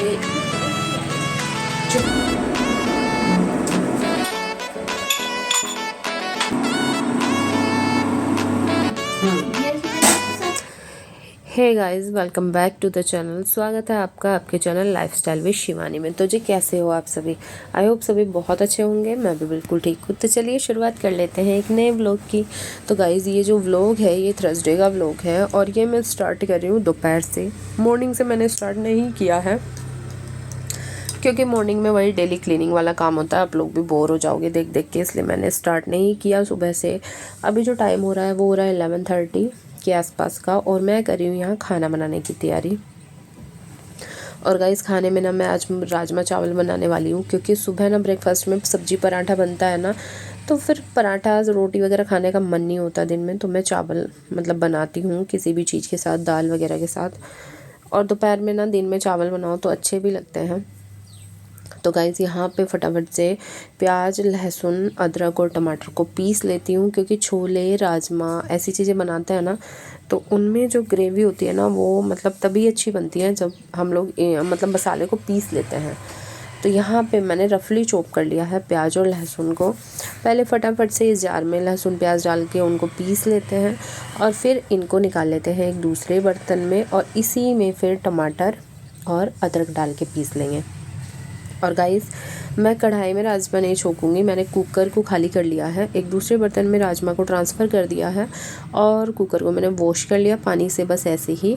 Hey guys, welcome back to the channel. स्वागत है आपका आपके चैनल लाइफस्टाइल विद शिवानी में। तो जी, कैसे हो आप सभी? आई होप सभी बहुत अच्छे होंगे। मैं भी बिल्कुल ठीक हूँ। तो चलिए शुरुआत कर लेते हैं एक नए व्लॉग की। तो गाइस, ये जो व्लॉग है ये थर्सडे का व्लॉग है और ये मैं स्टार्ट कर रही हूँ दोपहर से। मॉर्निंग से मैंने स्टार्ट नहीं किया है क्योंकि मॉर्निंग में वही डेली क्लीनिंग वाला काम होता है। आप लोग भी बोर हो जाओगे देख देख के, इसलिए मैंने स्टार्ट नहीं किया सुबह से। अभी जो टाइम हो रहा है वो हो रहा है 11:30 के आसपास का और मैं कर रही हूँ यहाँ खाना बनाने की तैयारी। और गाइस, खाने में ना मैं आज राजमा चावल बनाने वाली हूँ क्योंकि सुबह ना ब्रेकफास्ट में सब्जी पराठा बनता है ना, तो फिर पराठा रोटी वगैरह खाने का मन नहीं होता दिन में, तो मैं चावल मतलब बनाती हूँ किसी भी चीज़ के साथ, दाल वगैरह के साथ। और दोपहर में ना दिन में चावल बनाओ तो अच्छे भी लगते हैं। तो गाइज़, यहाँ पे फटाफट से प्याज, लहसुन, अदरक और टमाटर को पीस लेती हूँ क्योंकि छोले, राजमा ऐसी चीज़ें बनाते हैं ना, तो उनमें जो ग्रेवी होती है ना वो मतलब तभी अच्छी बनती है जब हम लोग मतलब मसाले को पीस लेते हैं। तो यहाँ पे मैंने रफली चॉप कर लिया है प्याज और लहसुन को। पहले फटाफट से इस जार में लहसुन प्याज डाल के उनको पीस लेते हैं और फिर इनको निकाल लेते हैं एक दूसरे बर्तन में, और इसी में फिर टमाटर और अदरक डाल के पीस लेंगे। और गाइस, मैं कढ़ाई में राजमा नहीं छोकूंगी, मैंने कुकर को खाली कर लिया है, एक दूसरे बर्तन में राजमा को ट्रांसफ़र कर दिया है और कुकर को मैंने वॉश कर लिया पानी से, बस ऐसे ही।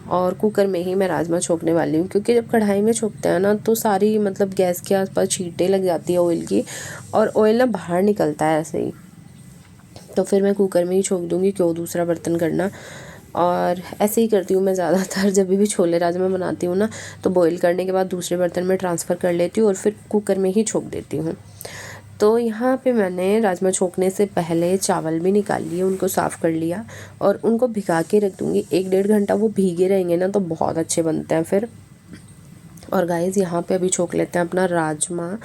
और कुकर में ही मैं राजमा छोकने वाली हूँ क्योंकि जब कढ़ाई में छोकते हैं ना तो सारी मतलब गैस के आसपास छींटे लग जाती है ऑयल की, और ऑयल ना बाहर निकलता है ऐसे ही। तो फिर मैं कुकर में ही छोक दूँगी, क्यों दूसरा बर्तन करना। और ऐसे ही करती हूँ मैं ज़्यादातर, जब भी छोले राजमा बनाती हूँ ना तो बॉईल करने के बाद दूसरे बर्तन में ट्रांसफ़र कर लेती हूँ और फिर कुकर में ही छोक देती हूँ। तो यहाँ पे मैंने राजमा छोकने से पहले चावल भी निकाल लिए, उनको साफ़ कर लिया और उनको भिगा के रख दूँगी। 1-1.5 घंटा वो भीगे रहेंगे ना तो बहुत अच्छे बनते हैं फिर। और गाइस, यहाँ पे अभी छोक लेते हैं अपना राजमा।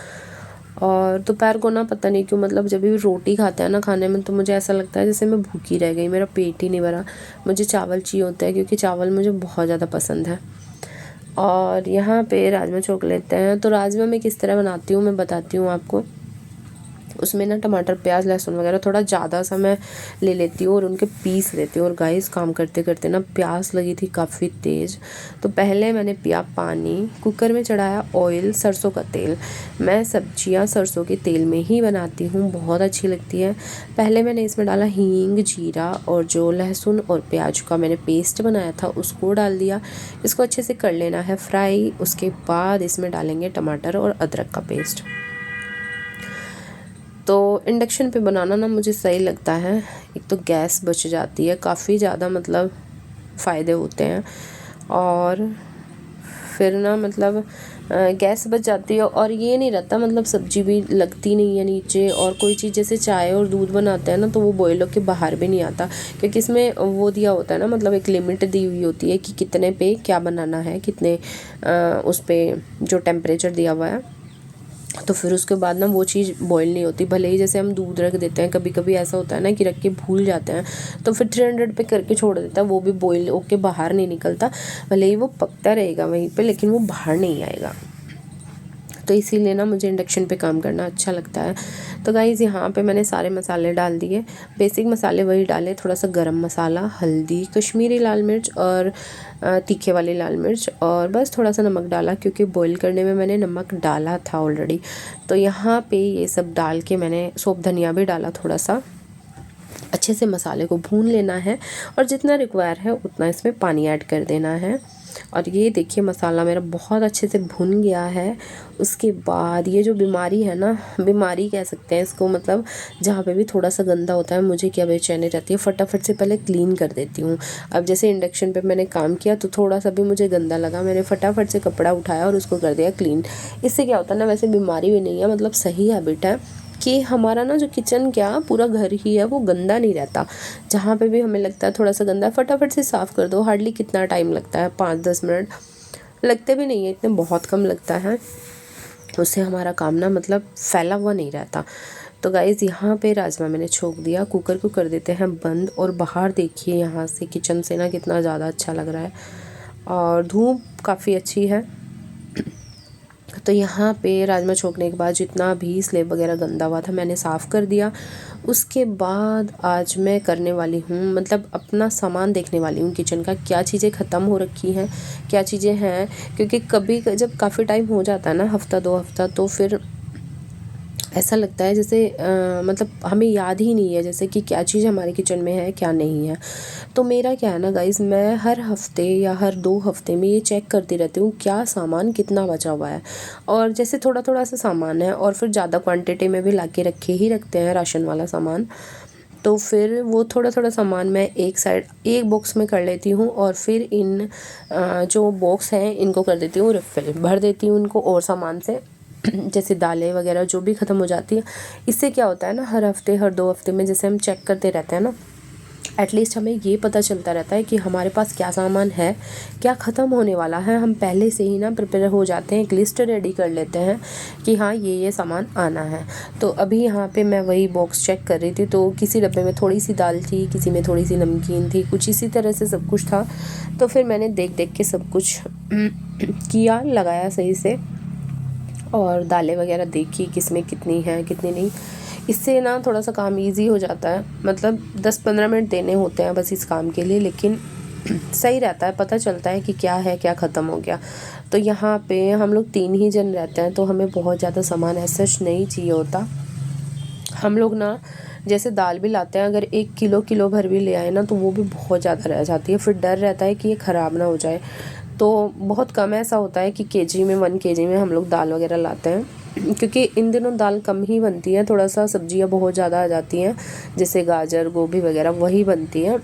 और दोपहर को ना पता नहीं क्यों मतलब जब भी रोटी खाते हैं ना खाने में, तो मुझे ऐसा लगता है जैसे मैं भूखी रह गई, मेरा पेट ही नहीं भरा। मुझे चावल चाहिए होता है क्योंकि चावल मुझे बहुत ज़्यादा पसंद है। और यहाँ पे राजमा छोक लेते हैं। तो राजमा मैं किस तरह बनाती हूँ मैं बताती हूँ आपको। उसमें ना टमाटर, प्याज, लहसुन वगैरह थोड़ा ज़्यादा सा मैं ले लेती हूँ और उनके पीस लेती हूँ। और गाइस, काम करते करते ना प्यास लगी थी काफ़ी तेज़, तो पहले मैंने पिया पानी, कुकर में चढ़ाया ऑयल, सरसों का तेल। मैं सब्जियाँ सरसों के तेल में ही बनाती हूँ, बहुत अच्छी लगती है। पहले मैंने इसमें डाला हींग, जीरा और जो लहसुन और प्याज का मैंने पेस्ट बनाया था उसको डाल दिया। इसको अच्छे से कर लेना है फ्राई। उसके बाद इसमें डालेंगे टमाटर और अदरक का पेस्ट। तो इंडक्शन पे बनाना ना मुझे सही लगता है, एक तो गैस बच जाती है, काफ़ी ज़्यादा मतलब फ़ायदे होते हैं। और फिर ना मतलब गैस बच जाती है और ये नहीं रहता मतलब सब्जी भी लगती नहीं है नीचे। और कोई चीज़ जैसे चाय और दूध बनाते हैं ना तो वो बॉयल होके बाहर भी नहीं आता क्योंकि इसमें वो दिया होता है ना, मतलब एक लिमिट दी हुई होती है कि कितने पे क्या बनाना है, कितने उस पे जो टेम्परेचर दिया हुआ है। तो फिर उसके बाद ना वो चीज़ बॉईल नहीं होती। भले ही जैसे हम दूध रख देते हैं, कभी कभी ऐसा होता है ना कि रख के भूल जाते हैं तो फिर 300 पे करके छोड़ देता है, वो भी बॉईल होके बाहर नहीं निकलता। भले ही वो पकता रहेगा वहीं पे लेकिन वो बाहर नहीं आएगा। तो इसीलिए ना मुझे इंडक्शन पे काम करना अच्छा लगता है। तो गाइज़, यहाँ पे मैंने सारे मसाले डाल दिए, बेसिक मसाले वही डाले, थोड़ा सा गरम मसाला, हल्दी, कश्मीरी लाल मिर्च और तीखे वाली लाल मिर्च, और बस थोड़ा सा नमक डाला क्योंकि बॉईल करने में मैंने नमक डाला था ऑलरेडी। तो यहाँ पे ये सब डाल के मैंने सौंफ धनिया भी डाला थोड़ा सा। अच्छे से मसाले को भून लेना है और जितना रिक्वायर है उतना इसमें पानी ऐड कर देना है। और ये देखिए मसाला मेरा बहुत अच्छे से भुन गया है। उसके बाद ये जो बीमारी है ना, बीमारी कह सकते हैं इसको, मतलब जहाँ पे भी थोड़ा सा गंदा होता है मुझे क्या बेचैनी रहती है, फटाफट से पहले क्लीन कर देती हूँ। अब जैसे इंडक्शन पे मैंने काम किया तो थोड़ा सा भी मुझे गंदा लगा, मैंने फटाफट से कपड़ा उठाया और उसको कर दिया क्लीन। इससे क्या होता है ना, वैसे बीमारी भी नहीं है, मतलब सही हैबिट है कि हमारा ना जो किचन क्या पूरा घर ही है वो गंदा नहीं रहता। जहाँ पे भी हमें लगता है थोड़ा सा गंदा है फटाफट से साफ़ कर दो। हार्डली कितना टाइम लगता है, 5-10 मिनट लगते भी नहीं है, इतने बहुत कम लगता है। उससे हमारा काम ना मतलब फैला हुआ नहीं रहता। तो गाइज़, यहाँ पे राजमा मैंने छोक दिया, कुकर को कर देते हैं बंद। और बाहर देखिए यहाँ से किचन से ना कितना ज़्यादा अच्छा लग रहा है और धूप काफ़ी अच्छी है। तो यहाँ पे राजमा छोंकने के बाद जितना भी स्लेब वगैरह गंदा हुआ था मैंने साफ़ कर दिया। उसके बाद आज मैं करने वाली हूँ, मतलब अपना सामान देखने वाली हूँ किचन का, क्या चीज़ें ख़त्म हो रखी हैं, क्या चीज़ें हैं। क्योंकि कभी जब काफ़ी टाइम हो जाता है ना, हफ़्ता 2 हफ़्ता, तो फिर ऐसा लगता है जैसे मतलब हमें याद ही नहीं है जैसे कि क्या चीज़ हमारे किचन में है क्या नहीं है। तो मेरा क्या है ना गाइज़, मैं हर हफ्ते या हर 2 हफ्ते में ये चेक करती रहती हूँ क्या सामान कितना बचा हुआ है। और जैसे थोड़ा थोड़ा सा सामान है और फिर ज़्यादा क्वांटिटी में भी ला के रखे ही रखते हैं राशन वाला सामान, तो फिर वो थोड़ा थोड़ा सामान मैं एक साइड एक बॉक्स में कर लेती हूँ और फिर इन जो बॉक्स हैं इनको कर देती हूँ रिफ़िल, भर देती हूँ इनको और सामान से। जैसे दालें वगैरह जो भी ख़त्म हो जाती है। इससे क्या होता है ना, हर हफ्ते हर 2 हफ्ते में जैसे हम चेक करते रहते हैं ना, एटलीस्ट हमें ये पता चलता रहता है कि हमारे पास क्या सामान है, क्या ख़त्म होने वाला है। हम पहले से ही ना प्रिपेयर हो जाते हैं, एक लिस्ट रेडी कर लेते हैं कि हाँ ये सामान आना है। तो अभी यहाँ पे मैं वही बॉक्स चेक कर रही थी, तो किसी डब्बे में थोड़ी सी दाल थी, किसी में थोड़ी सी नमकीन थी, कुछ इसी तरह से सब कुछ था। तो फिर मैंने देख देख के सब कुछ किया, लगाया सही से, और दालें वगैरह देखी किसमें कितनी है कितनी नहीं। इससे ना थोड़ा सा काम इजी हो जाता है, मतलब 10-15 मिनट देने होते हैं बस इस काम के लिए, लेकिन सही रहता है, पता चलता है कि क्या है क्या ख़त्म हो गया। तो यहाँ पे हम लोग 3 ही जन रहते हैं, तो हमें बहुत ज़्यादा सामान ऐसा नहीं चाहिए होता। हम लोग ना जैसे दाल भी लाते हैं, अगर 1 किलो भर भी ले आए ना तो वो भी बहुत ज़्यादा रह जाती है, फिर डर रहता है कि ये ख़राब ना हो जाए। तो बहुत कम ऐसा होता है कि केजी में 1 केजी में हम लोग दाल वगैरह लाते हैं, क्योंकि इन दिनों दाल कम ही बनती है, थोड़ा सा सब्जियां बहुत ज़्यादा आ जाती हैं, जैसे गाजर गोभी वगैरह वही बनती है।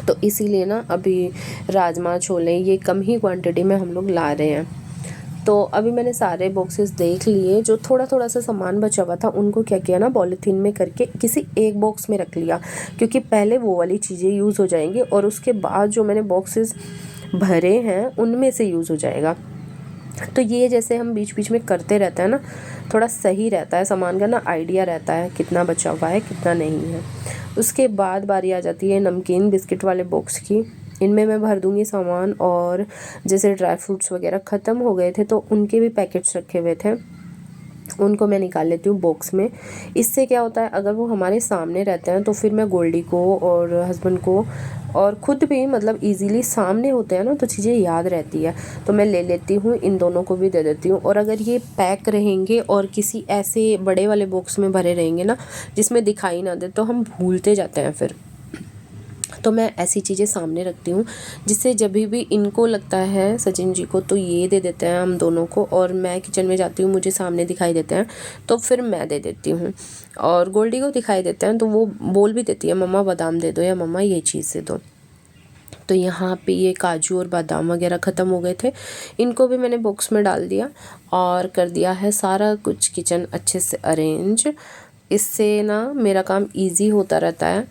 तो इसीलिए ना अभी राजमा छोले ये कम ही क्वांटिटी में हम लोग ला रहे हैं। तो अभी मैंने सारे बॉक्सेस देख लिए, जो थोड़ा थोड़ा सा सामान बचा हुआ था उनको क्या किया ना, पॉलीथीन में करके किसी एक बॉक्स में रख लिया, क्योंकि पहले वो वाली चीज़ें यूज़ हो जाएंगी और उसके बाद जो मैंने बॉक्सेस भरे हैं उनमें से यूज़ हो जाएगा। तो ये जैसे हम बीच बीच में करते रहते हैं ना, थोड़ा सही रहता है, सामान का ना आइडिया रहता है कितना बचा हुआ है कितना नहीं है। उसके बाद बारी आ जाती है नमकीन बिस्किट वाले बॉक्स की। इनमें मैं भर दूंगी सामान, और जैसे ड्राई फ्रूट्स वगैरह ख़त्म हो गए थे तो उनके भी पैकेट्स रखे हुए थे, उनको मैं निकाल लेती हूँ बॉक्स में। इससे क्या होता है, अगर वो हमारे सामने रहते हैं तो फिर मैं गोल्डी को और हस्बैंड को और ख़ुद भी मतलब इजीली सामने होते हैं ना, तो चीज़ें याद रहती है, तो मैं ले लेती हूँ, इन दोनों को भी दे देती हूँ। और अगर ये पैक रहेंगे और किसी ऐसे बड़े वाले बॉक्स में भरे रहेंगे ना जिसमें दिखाई ना दे, तो हम भूलते जाते हैं फिर। तो मैं ऐसी चीज़ें सामने रखती हूँ जिससे जब भी इनको लगता है सचिन जी को तो ये दे देते हैं हम दोनों को, और मैं किचन में जाती हूँ मुझे सामने दिखाई देते हैं तो फिर मैं दे देती हूँ। और गोल्डी को दिखाई देते हैं तो वो बोल भी देती है मम्मा बादाम दे दो या मम्मा ये चीज़ दे दो। तो यहाँ पे ये काजू और बादाम वगैरह ख़त्म हो गए थे, इनको भी मैंने बॉक्स में डाल दिया और कर दिया है सारा कुछ किचन अच्छे से अरेंज। इससे ना मेरा काम इजी होता रहता है।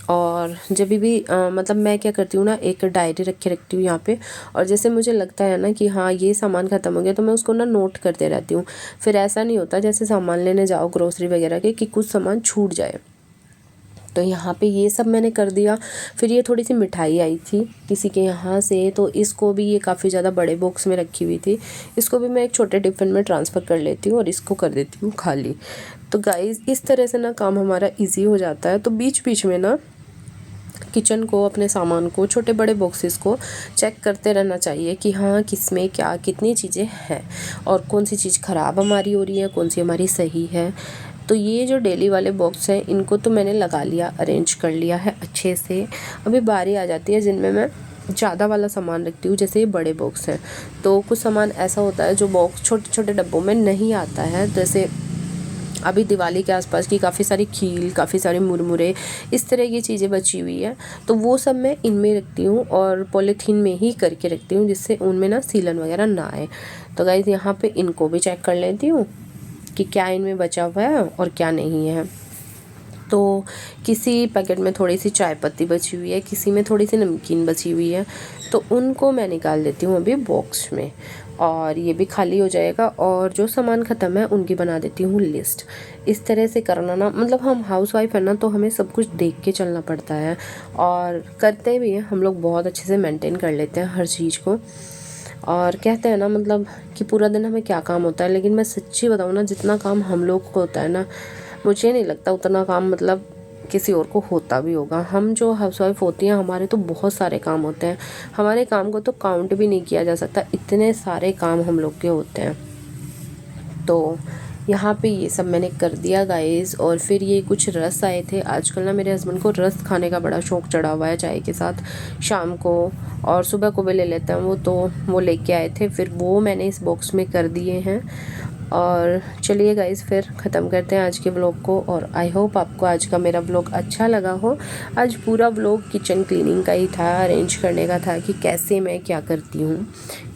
और जब भी मतलब मैं क्या करती हूँ ना, एक डायरी रखे रखती हूँ यहाँ पे, और जैसे मुझे लगता है ना कि हाँ ये सामान ख़त्म हो गया तो मैं उसको ना नोट करते रहती हूँ। फिर ऐसा नहीं होता जैसे सामान लेने जाओ ग्रोसरी वगैरह के कि कुछ सामान छूट जाए। तो यहाँ पे ये सब मैंने कर दिया। फिर ये थोड़ी सी मिठाई आई थी किसी के यहाँ से, तो इसको भी ये काफ़ी ज़्यादा बड़े बॉक्स में रखी हुई थी, इसको भी मैं एक छोटे टिफ़िन में ट्रांसफ़र कर लेती हूँ और इसको कर देती हूँ खाली। तो गाइज़ इस तरह से ना काम हमारा ईजी हो जाता है। तो बीच बीच में ना किचन को, अपने सामान को, छोटे बड़े बॉक्सेस को चेक करते रहना चाहिए कि हाँ किस में क्या कितनी चीज़ें हैं और कौन सी चीज़ ख़राब हमारी हो रही है, कौन सी हमारी सही है। तो ये जो डेली वाले बॉक्स हैं इनको तो मैंने लगा लिया, अरेंज कर लिया है अच्छे से। अभी बारी आ जाती है जिनमें मैं ज़्यादा वाला सामान रखती हूँ, जैसे ये बड़े बॉक्स हैं तो कुछ सामान ऐसा होता है जो बॉक्स छोटे छोटे डब्बों में नहीं आता है। जैसे अभी दिवाली के आसपास की काफ़ी सारी खील, काफ़ी सारे मुरमुरे, इस तरह की चीज़ें बची हुई है, तो वो सब मैं इनमें रखती हूँ और पॉलीथीन में ही करके रखती हूँ जिससे उनमें ना सीलन वगैरह ना आए। तो गाइज़ यहाँ पे इनको भी चेक कर लेती हूँ कि क्या इनमें बचा हुआ है और क्या नहीं है। तो किसी पैकेट में थोड़ी सी चाय पत्ती बची हुई है, किसी में थोड़ी सी नमकीन बची हुई है, तो उनको मैं निकाल देती हूँ अभी बॉक्स में, और ये भी खाली हो जाएगा। और जो सामान ख़त्म है उनकी बना देती हूँ लिस्ट। इस तरह से करना ना, मतलब हम हाउसवाइफ है ना तो हमें सब कुछ देख के चलना पड़ता है, और करते भी हैं हम लोग, बहुत अच्छे से मेंटेन कर लेते हैं हर चीज़ को। और कहते हैं ना मतलब कि पूरा दिन हमें क्या काम होता है, लेकिन मैं सच्ची बताऊँ ना, जितना काम हम लोग को होता है ना, मुझे नहीं लगता उतना काम मतलब किसी और को होता भी होगा। हम जो हाउसवाइफ होती हैं, हमारे तो बहुत सारे काम होते हैं, हमारे काम को तो काउंट भी नहीं किया जा सकता, इतने सारे काम हम लोग के होते हैं। तो यहाँ पे ये सब मैंने कर दिया गाइस। और फिर ये कुछ रस आए थे, आजकल ना मेरे हस्बैंड को रस खाने का बड़ा शौक चढ़ा हुआ है चाय के साथ, शाम को और सुबह को भी ले लेते हैं वो, तो वो लेके आए थे, फिर वो मैंने इस बॉक्स में कर दिए हैं। और चलिए गाइस फिर ख़त्म करते हैं आज के व्लॉग को। और आई होप आपको आज का मेरा व्लॉग अच्छा लगा हो। आज पूरा व्लॉग किचन क्लीनिंग का ही था, अरेंज करने का था कि कैसे मैं क्या करती हूँ,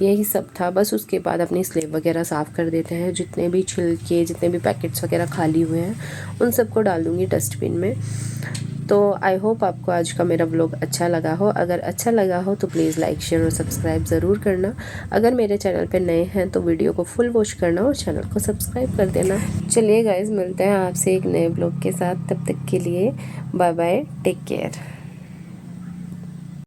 यही सब था बस। उसके बाद अपनी स्लेब वगैरह साफ़ कर देते हैं, जितने भी छिलके, जितने भी पैकेट्स वगैरह खाली हुए हैं उन सबको डाल दूँगी डस्टबिन में। तो आई होप आपको आज का मेरा व्लॉग अच्छा लगा हो। अगर अच्छा लगा हो तो प्लीज़ लाइक, शेयर और सब्सक्राइब ज़रूर करना। अगर मेरे चैनल पे नए हैं तो वीडियो को फुल वॉच करना और चैनल को सब्सक्राइब कर देना। चलिए गाइज़, मिलते हैं आपसे एक नए व्लॉग के साथ, तब तक के लिए बाय बाय, टेक केयर।